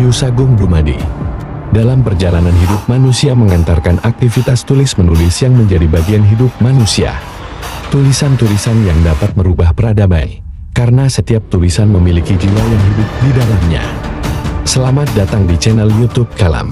Rahayu Sagung Dumadi. Dalam perjalanan hidup manusia mengantarkan aktivitas tulis-menulis yang menjadi bagian hidup manusia. Tulisan-tulisan yang dapat merubah peradaban, karena setiap tulisan memiliki jiwa yang hidup di dalamnya. Selamat datang di channel YouTube Kalam.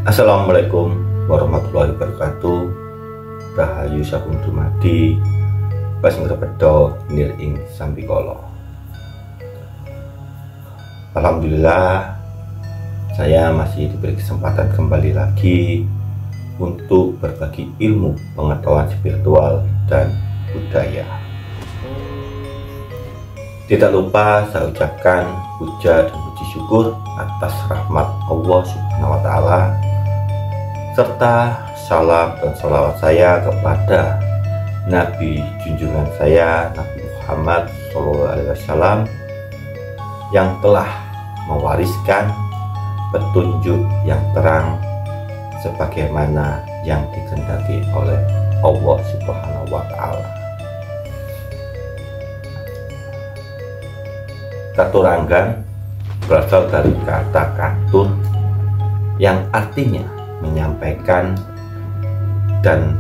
Assalamualaikum warahmatullahi wabarakatuh. Rahayu Sagung Dumadi, pas ngrepeda nir ing Sambikala. Alhamdulillah, saya masih diberi kesempatan kembali lagi untuk berbagi ilmu pengetahuan spiritual dan budaya. Tidak lupa saya ucapkan puja dan puji syukur atas rahmat Allah Subhanahu wa Ta'ala, serta salam dan salawat saya kepada Nabi junjungan saya, Nabi Muhammad SAW, yang telah mewariskan petunjuk yang terang sebagaimana yang dikehendaki oleh Allah Subhanahu wa Ta'ala. Katuranggan berasal dari kata katur yang artinya menyampaikan, dan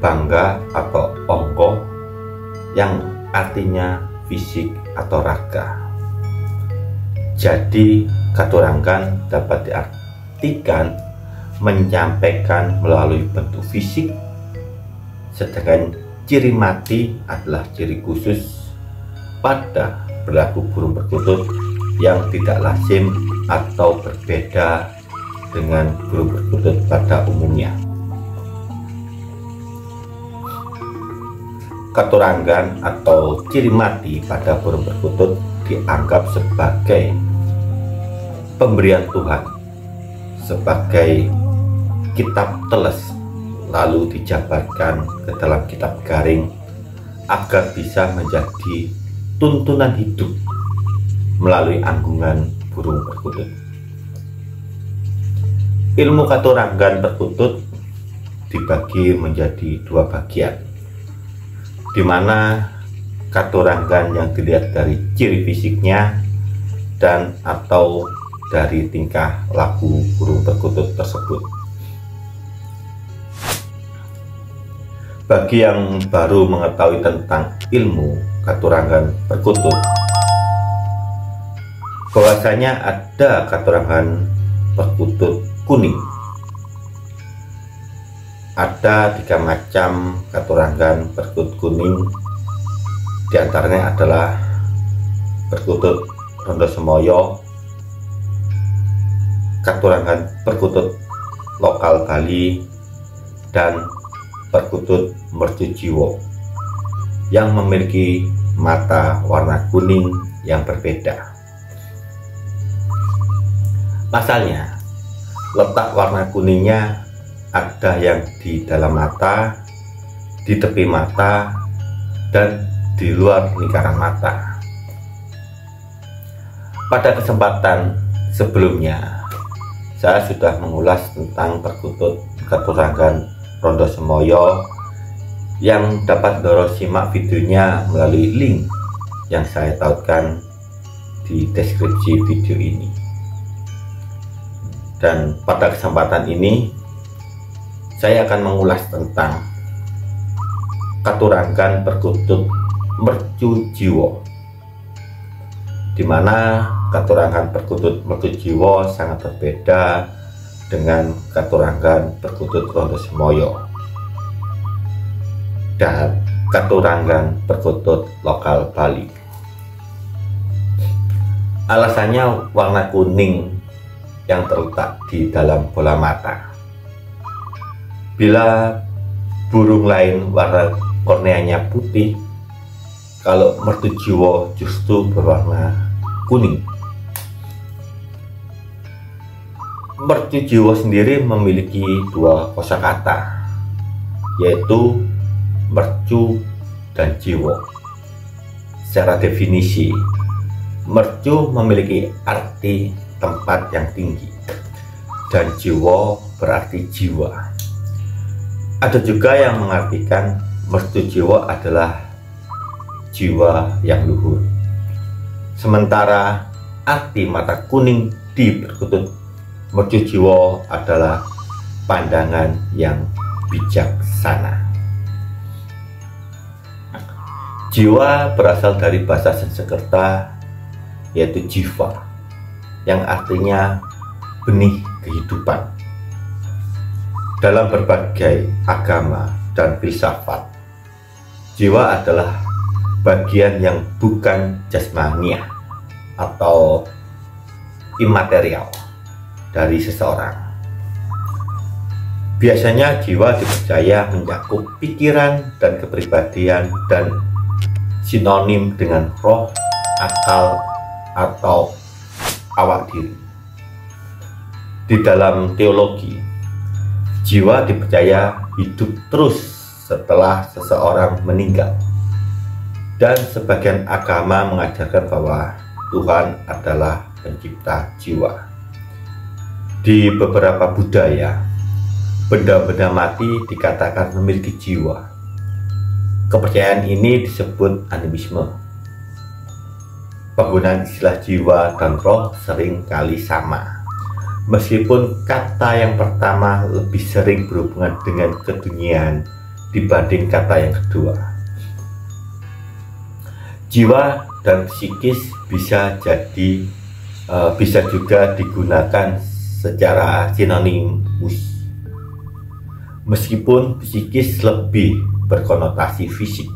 bangga atau ongko yang artinya fisik atau raga. Jadi katuranggan dapat diartikan menyampaikan melalui bentuk fisik, sedangkan ciri mati adalah ciri khusus pada perilaku burung perkutut yang tidak lazim atau berbeda dengan burung perkutut pada umumnya. Katuranggan atau ciri mati pada burung perkutut dianggap sebagai pemberian Tuhan, sebagai kitab teles, lalu dijabarkan ke dalam kitab garing agar bisa menjadi tuntunan hidup melalui anggungan burung perkutut. Ilmu katuranggan perkutut dibagi menjadi dua bagian, di mana katuranggan yang dilihat dari ciri fisiknya dan atau dari tingkah laku burung perkutut tersebut. Bagi yang baru mengetahui tentang ilmu katuranggan perkutut, bahwasanya ada katuranggan perkutut kuning. Ada 3 macam katuranggan perkutut kuning. Di antaranya adalah perkutut Rondo Semoyo, katuranggan perkutut lokal Bali, dan perkutut Mercujiwo yang memiliki mata warna kuning yang berbeda. Pasalnya, letak warna kuningnya ada yang di dalam mata, di tepi mata, dan di luar lingkaran mata. Pada kesempatan sebelumnya, saya sudah mengulas tentang perkutut katuranggan Rondo Semoyo, yang dapat Doro simak videonya melalui link yang saya tautkan di deskripsi video ini. Dan pada kesempatan ini saya akan mengulas tentang katuranggan perkutut Mercujiwo, di mana katuranggan perkutut Mercujiwo sangat berbeda dengan katuranggan perkutut Rondo Semoyo dan katuranggan perkutut lokal Bali. Alasannya warna kuning yang terletak di dalam bola mata. Bila burung lain warna korneanya putih, kalau Mercujiwo justru berwarna kuning. Mercujiwo sendiri memiliki 2 kosakata, yaitu mercu dan jiwo. secara definisi, mercu memiliki arti tempat yang tinggi, dan jiwa berarti jiwa. Ada juga yang mengartikan mercu jiwa adalah jiwa yang luhur. Sementara arti mata kuning di perkutut mercu jiwa adalah pandangan yang bijaksana. Jiwa berasal dari bahasa Sanskerta yaitu jiva, yang artinya benih kehidupan. Dalam berbagai agama dan filsafat, jiwa adalah bagian yang bukan jasmaniah atau imaterial dari seseorang. Biasanya jiwa dipercaya mencakup pikiran dan kepribadian dan sinonim dengan roh, akal, atau awak diri. Di dalam teologi, jiwa dipercaya hidup terus setelah seseorang meninggal, dan sebagian agama mengajarkan bahwa Tuhan adalah pencipta jiwa. Di beberapa budaya, benda-benda mati dikatakan memiliki jiwa. Kepercayaan ini disebut animisme. Penggunaan istilah jiwa dan roh sering kali sama, meskipun kata yang pertama lebih sering berhubungan dengan keduniaan dibanding kata yang kedua. Jiwa dan psikis bisa juga digunakan secara sinonimus, meskipun psikis lebih berkonotasi fisik,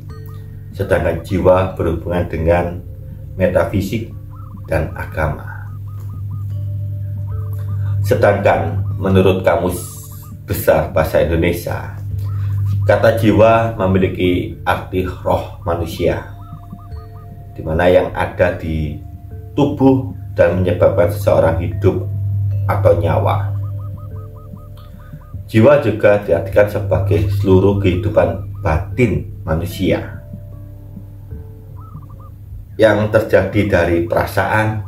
sedangkan jiwa berhubungan dengan metafisik dan agama. Sedangkan menurut Kamus Besar Bahasa Indonesia, kata jiwa memiliki arti roh manusia, di mana yang ada di tubuh dan menyebabkan seseorang hidup atau nyawa. Jiwa juga diartikan sebagai seluruh kehidupan batin manusia yang terjadi dari perasaan,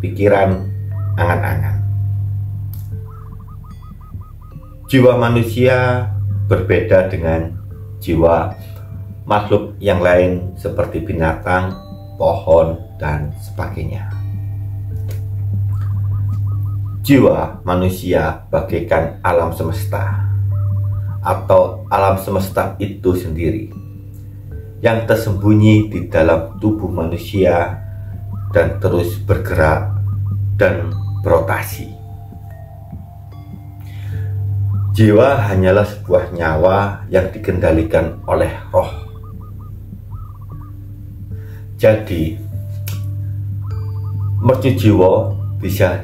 pikiran, angan-angan. Jiwa manusia berbeda dengan jiwa makhluk yang lain seperti binatang, pohon, dan sebagainya. Jiwa manusia bagaikan alam semesta atau alam semesta itu sendiri yang tersembunyi di dalam tubuh manusia dan terus bergerak dan berotasi. Jiwa hanyalah sebuah nyawa yang dikendalikan oleh roh. Jadi, mercu jiwa bisa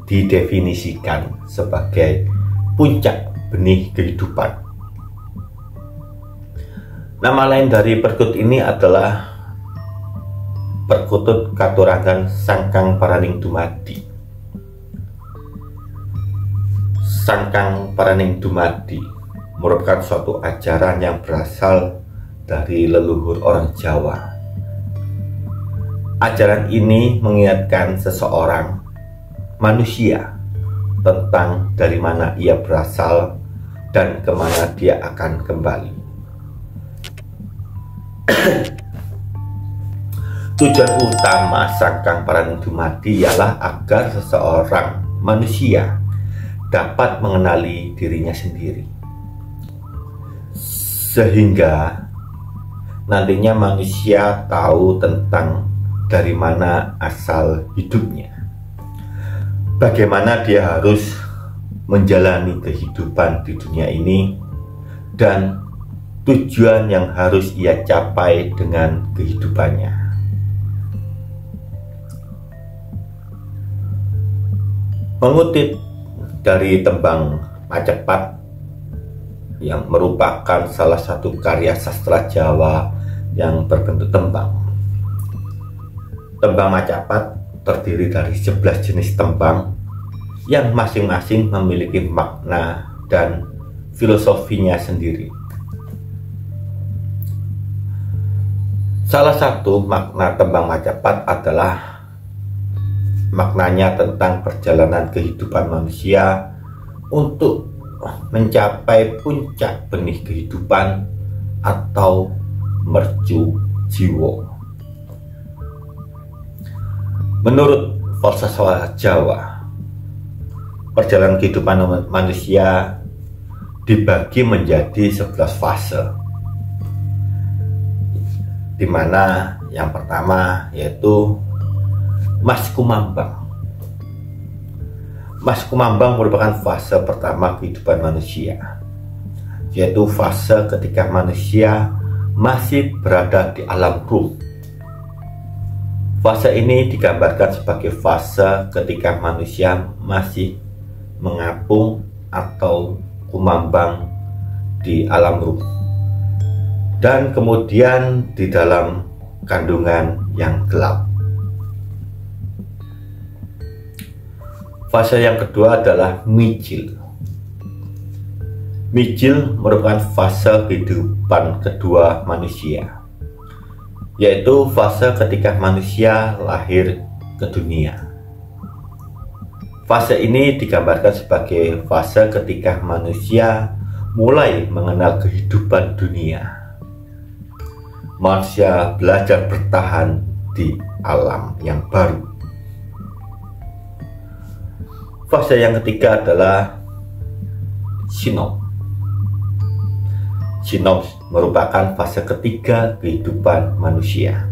didefinisikan sebagai puncak benih kehidupan. Nama lain dari perkutut ini adalah perkutut katurangan sangkang paraning dumadi. Sangkang paraning dumadi merupakan suatu ajaran yang berasal dari leluhur orang Jawa. Ajaran ini mengingatkan seseorang, manusia, tentang dari mana ia berasal dan kemana dia akan kembali. Tujuan utama sangkang paraning dumadi ialah agar seseorang manusia dapat mengenali dirinya sendiri, sehingga nantinya manusia tahu tentang dari mana asal hidupnya, bagaimana dia harus menjalani kehidupan di dunia ini, dan tujuan yang harus ia capai dengan kehidupannya. Mengutip dari tembang Macapat yang merupakan salah satu karya sastra Jawa yang berbentuk tembang. Tembang Macapat terdiri dari 11 jenis tembang yang masing-masing memiliki makna dan filosofinya sendiri. Salah satu makna tembang Majapahit adalah maknanya tentang perjalanan kehidupan manusia untuk mencapai puncak benih kehidupan atau mercu jiwa. Menurut falsafah Jawa, perjalanan kehidupan manusia dibagi menjadi 11 fase, di mana yang pertama yaitu Mas Kumambang. Mas Kumambang merupakan fase pertama kehidupan manusia, yaitu fase ketika manusia masih berada di alam ruh. Fase ini digambarkan sebagai fase ketika manusia masih mengapung atau kumambang di alam ruh, dan kemudian di dalam kandungan yang gelap. Fase yang kedua adalah Mijil. Mijil merupakan fase kehidupan kedua manusia, yaitu fase ketika manusia lahir ke dunia. Fase ini digambarkan sebagai fase ketika manusia mulai mengenal kehidupan dunia. Manusia belajar bertahan di alam yang baru. Fase yang ketiga adalah Sinop. Sinop merupakan fase ketiga kehidupan manusia,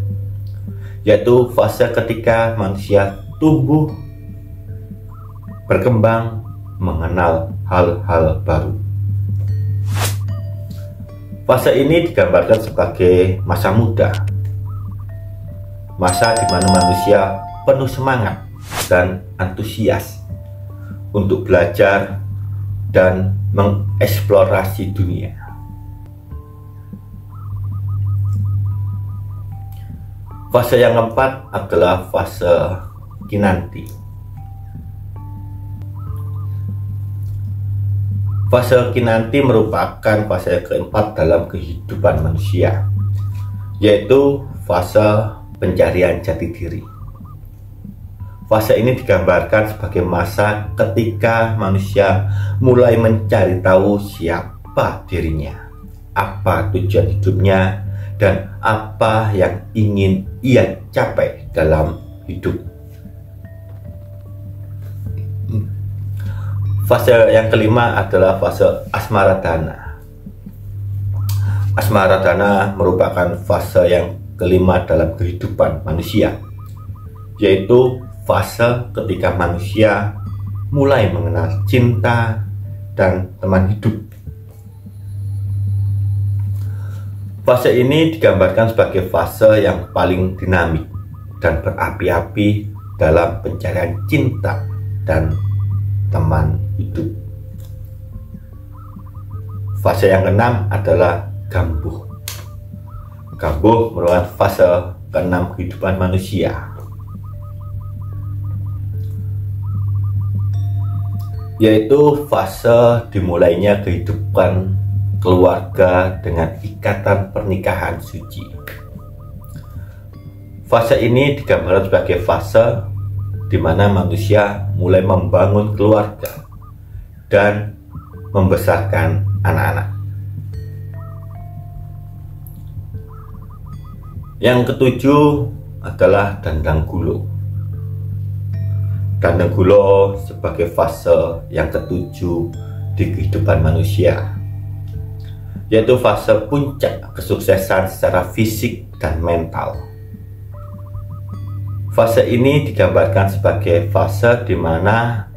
yaitu fase ketika manusia tumbuh, berkembang, mengenal hal-hal baru. Fase ini digambarkan sebagai masa muda, masa di mana manusia penuh semangat dan antusias untuk belajar dan mengeksplorasi dunia. Fase yang keempat adalah fase Kinanti. Fase Kinanti merupakan fase keempat dalam kehidupan manusia, yaitu fase pencarian jati diri. Fase ini digambarkan sebagai masa ketika manusia mulai mencari tahu siapa dirinya, apa tujuan hidupnya, dan apa yang ingin ia capai dalam hidup. Fase yang kelima adalah fase Asmaradana. Asmaradana merupakan fase yang kelima dalam kehidupan manusia, yaitu fase ketika manusia mulai mengenal cinta dan teman hidup. Fase ini digambarkan sebagai fase yang paling dinamik dan berapi-api dalam pencarian cinta dan teman hidup. Fase yang keenam adalah Gambuh. Gambuh merupakan fase keenam kehidupan manusia, yaitu fase dimulainya kehidupan keluarga dengan ikatan pernikahan suci. Fase ini digambarkan sebagai fase di mana manusia mulai membangun keluarga dan membesarkan anak-anak. Yang ketujuh adalah Dandang Gulo. Dandang Gulo sebagai fase yang ketujuh di kehidupan manusia, yaitu fase puncak kesuksesan secara fisik dan mental. Fase ini digambarkan sebagai fase di mana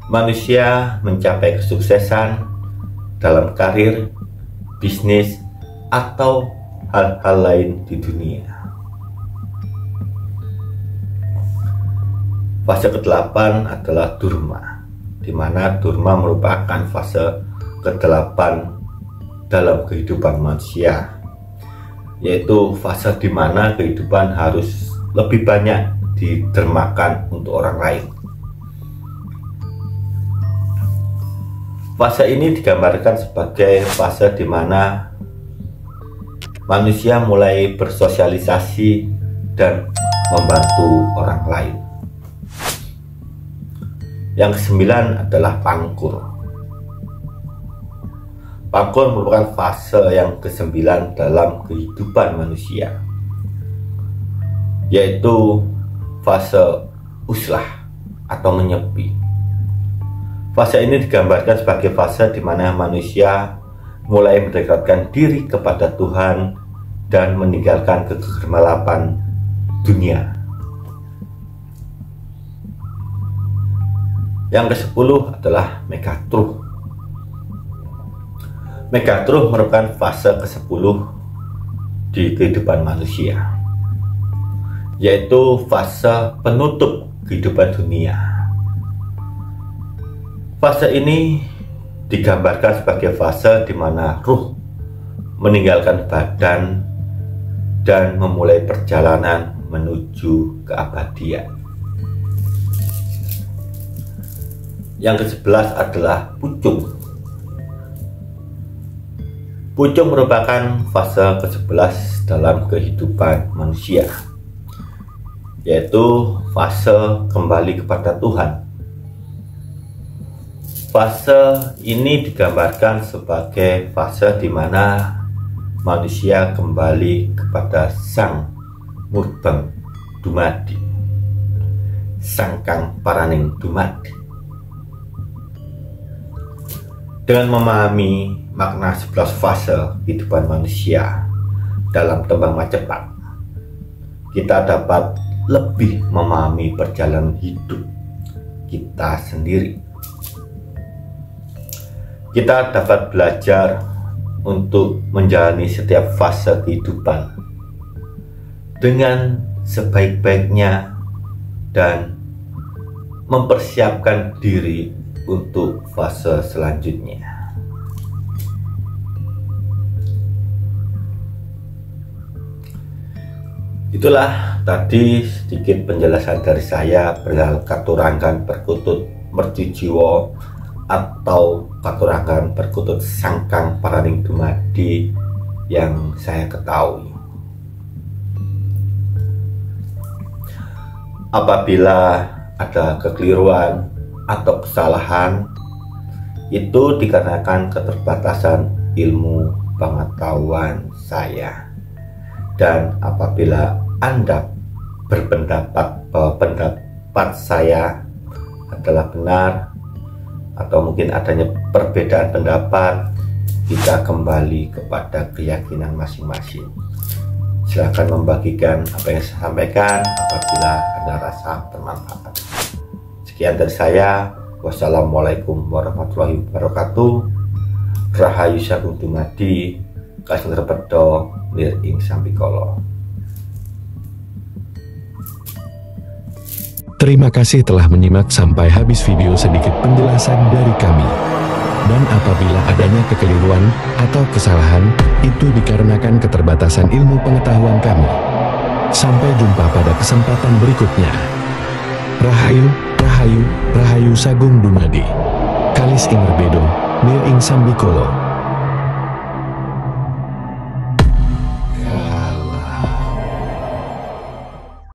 manusia mencapai kesuksesan dalam karir, bisnis, atau hal-hal lain di dunia. Fase ke-8 adalah Durma, di mana Durma merupakan fase ke-8 dalam kehidupan manusia, yaitu fase di mana kehidupan harus lebih banyak didermakan untuk orang lain. Fase ini digambarkan sebagai fase di mana manusia mulai bersosialisasi dan membantu orang lain. Yang kesembilan adalah pangkur. Pangkur merupakan fase yang kesembilan dalam kehidupan manusia, yaitu fase uslah atau menyepi. Fase ini digambarkan sebagai fase di mana manusia mulai mendekatkan diri kepada Tuhan dan meninggalkan kegelapan dunia. Yang ke-10 adalah megatruh. Megatruh merupakan fase ke-10 di kehidupan manusia, yaitu fase penutup kehidupan dunia. Fase ini digambarkan sebagai fase di mana ruh meninggalkan badan dan memulai perjalanan menuju keabadian. Yang ke-11 adalah pucung. Pucung merupakan fase ke-11 dalam kehidupan manusia, yaitu fase kembali kepada Tuhan. Fase ini digambarkan sebagai fase di mana manusia kembali kepada Sang Murbeng Dumadi, Sang Kang Paraning Dumadi. Dengan memahami makna 11 fase kehidupan manusia dalam tembang Majapahit, kita dapat lebih memahami perjalanan hidup kita sendiri. Kita dapat belajar untuk menjalani setiap fase kehidupan dengan sebaik-baiknya dan mempersiapkan diri untuk fase selanjutnya. Itulah tadi sedikit penjelasan dari saya perihal Katurangan Perkutut Mercujiwo atau Katurangan Perkutut Sang Kang Paraning Dumadi yang saya ketahui. Apabila ada kekeliruan atau kesalahan, itu dikarenakan keterbatasan ilmu pengetahuan saya. Dan apabila Anda berpendapat bahwa pendapat saya adalah benar, atau mungkin adanya perbedaan pendapat, kita kembali kepada keyakinan masing-masing. Silakan membagikan apa yang saya sampaikan apabila Anda rasa bermanfaat. Sekian dari saya. Wassalamualaikum warahmatullahi wabarakatuh. Rahayu Sagung Dumadi, Kasih Repedo Lir ing Sambikolo. Terima kasih telah menyimak sampai habis video. Sedikit penjelasan dari kami. Dan apabila adanya kekeliruan atau kesalahan, itu dikarenakan keterbatasan ilmu pengetahuan kami. Sampai jumpa pada kesempatan berikutnya. Rahayu, Rahayu, Rahayu Sagung Dumadi. Kalis ing Rebedo, Lir ing Sambikolo.